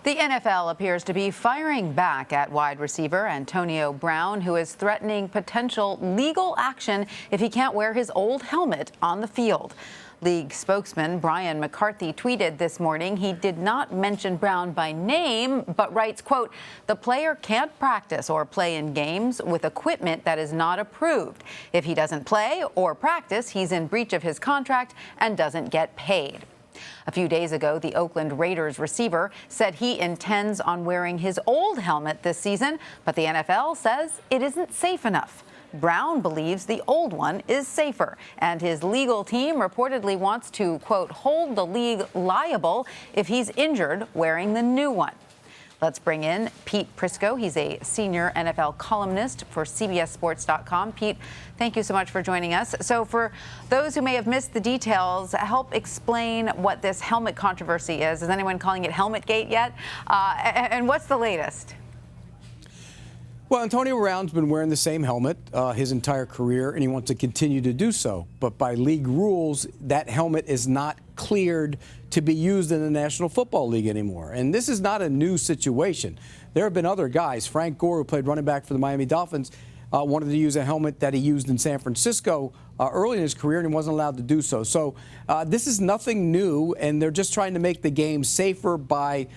The NFL appears to be firing back at wide receiver Antonio Brown, who is threatening potential legal action if he can't wear his old helmet on the field. League spokesman Brian McCarthy tweeted this morning he did not mention Brown by name, but writes, quote, "The player can't practice or play in games with equipment that is not approved. If he doesn't play or practice, he's in breach of his contract and doesn't get paid." A few days ago, the Oakland Raiders receiver said he intends on wearing his old helmet this season, but the NFL says it isn't safe enough. Brown believes the old one is safer, and his legal team reportedly wants to, quote, hold the league liable if he's injured wearing the new one. Let's bring in Pete Briscoe. He's a senior NFL columnist for CBSSports.com. Pete, thank you so much for joining us. So for those who may have missed the details, help explain what this helmet controversy is. Is anyone calling it Helmetgate yet? And what's the latest? Well, Antonio Brown's been wearing the same helmet his entire career, and he wants to continue to do so. But by league rules, that helmet is not cleared to be used in the National Football League anymore. And this is not a new situation. There have been other guys. Frank Gore, who played running back for the Miami Dolphins, wanted to use a helmet that he used in San Francisco early in his career, and he wasn't allowed to do so. So this is nothing new, and they're just trying to make the game safer by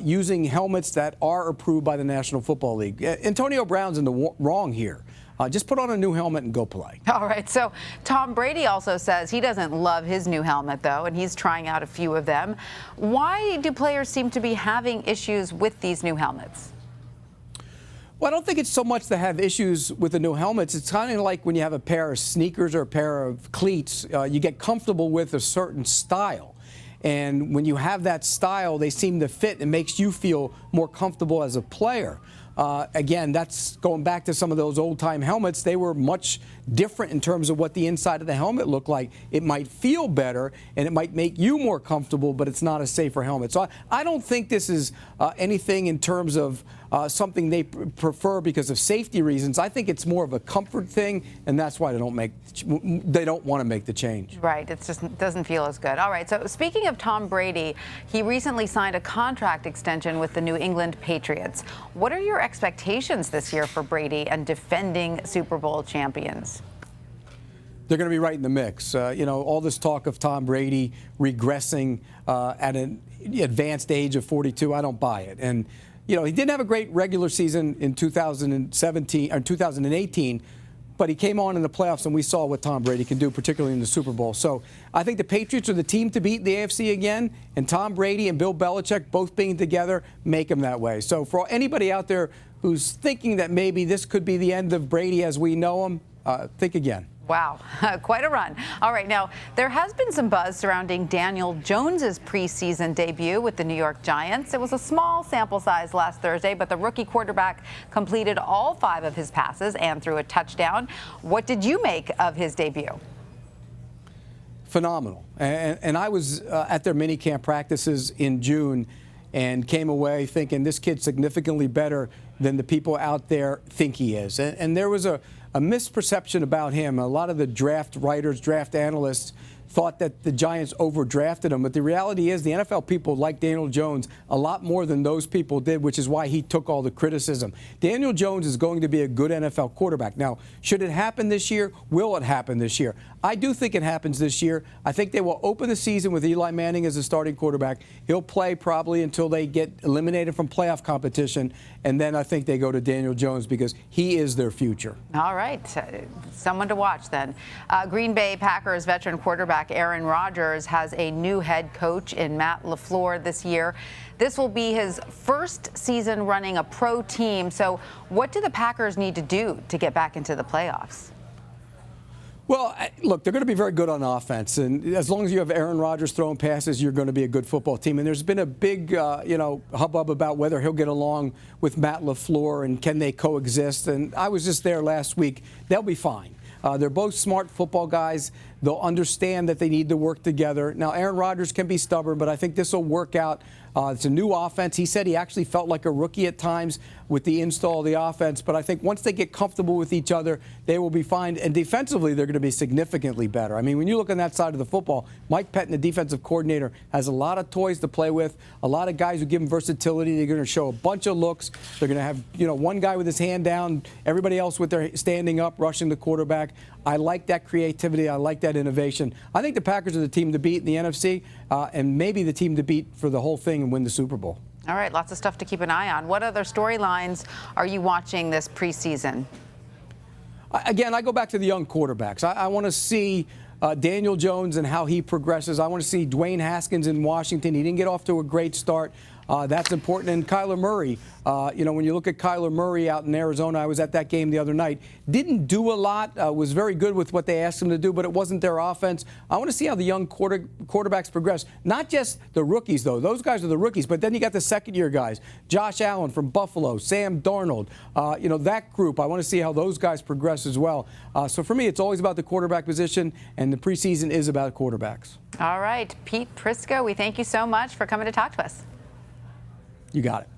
using helmets that are approved by the National Football League. Antonio Brown's in the wrong here. Just put on a new helmet and go play. All right. So Tom Brady also says he doesn't love his new helmet, though, and he's trying out a few of them. Why do players seem to be having issues with these new helmets? Well, I don't think it's so much to have issues with the new helmets. It's kind of like when you have a pair of sneakers or a pair of cleats, you get comfortable with a certain style. And when you have that style, they seem to fit. It makes you feel more comfortable as a player. Again, that's going back to some of those old-time helmets. They were much different in terms of what the inside of the helmet looked like. It might feel better, and it might make you more comfortable, but it's not a safer helmet. So I don't think this is anything in terms of something they prefer because of safety reasons. I think it's more of a comfort thing, and that's why they don't want to make the change. Right. It just doesn't feel as good. All right. So speaking of Tom Brady, he recently signed a contract extension with the New England Patriots. What are your expectations this year for Brady and defending Super Bowl champions? They're going to be right in the mix. All this talk of Tom Brady regressing at an advanced age of 42, I don't buy it. And he didn't have a great regular season in 2017 or 2018, but he came on in the playoffs, and we saw what Tom Brady can do, particularly in the Super Bowl. So I think the Patriots are the team to beat in the AFC again, and Tom Brady and Bill Belichick both being together make them that way. So for anybody out there who's thinking that maybe this could be the end of Brady as we know him, think again. Wow, quite a run. All right, now, there has been some buzz surrounding Daniel Jones's preseason debut with the New York Giants. It was a small sample size last Thursday, but the rookie quarterback completed all 5 of his passes and threw a touchdown. What did you make of his debut? Phenomenal. And I was at their minicamp practices in June and came away thinking this kid's significantly better than the people out there think he is. And there was a misperception about him. A lot of the draft writers, draft analysts thought that the Giants overdrafted him. But the reality is the NFL people like Daniel Jones a lot more than those people did, which is why he took all the criticism. Daniel Jones is going to be a good NFL quarterback. Now, should it happen this year? Will it happen this year? I do think it happens this year. I think they will open the season with Eli Manning as a starting quarterback. He'll play probably until they get eliminated from playoff competition, and then I think they go to Daniel Jones because he is their future. All right. Someone to watch then. Green Bay Packers veteran quarterback Aaron Rodgers has a new head coach in Matt LaFleur this year. This will be his first season running a pro team. So what do the Packers need to do to get back into the playoffs? Well, look, they're going to be very good on offense. And as long as you have Aaron Rodgers throwing passes, you're going to be a good football team. And there's been a big, hubbub about whether he'll get along with Matt LaFleur and can they coexist. And I was just there last week. They'll be fine. They're both smart football guys. They'll understand that they need to work together. Now, Aaron Rodgers can be stubborn, but I think this will work out It's a new offense. He said he actually felt like a rookie at times with the install of the offense, but I think once they get comfortable with each other, they will be fine. And defensively, they're going to be significantly better. I mean, when you look on that side of the football, Mike Pettin, the defensive coordinator, has a lot of toys to play with, a lot of guys who give him versatility. They're going to show a bunch of looks. They're going to have, one guy with his hand down, everybody else with their standing up, rushing the quarterback. I like that creativity. I like that innovation. I think the Packers are the team to beat in the NFC, and maybe the team to beat for the whole thing and win the Super Bowl. All right, lots of stuff to keep an eye on. What other storylines are you watching this preseason? Again, I go back to the young quarterbacks. I want to see Daniel Jones and how he progresses. I want to see Dwayne Haskins in Washington. He didn't get off to a great start. That's important. And Kyler Murray, when you look at Kyler Murray out in Arizona, I was at that game the other night, didn't do a lot, was very good with what they asked him to do, but it wasn't their offense. I want to see how the young quarterbacks progress. Not just the rookies, though. Those guys are the rookies, but then you got the second-year guys. Josh Allen from Buffalo, Sam Darnold, that group. I want to see how those guys progress as well. So for me, it's always about the quarterback position, and the preseason is about quarterbacks. All right, Pete Briscoe, we thank you so much for coming to talk to us. You got it.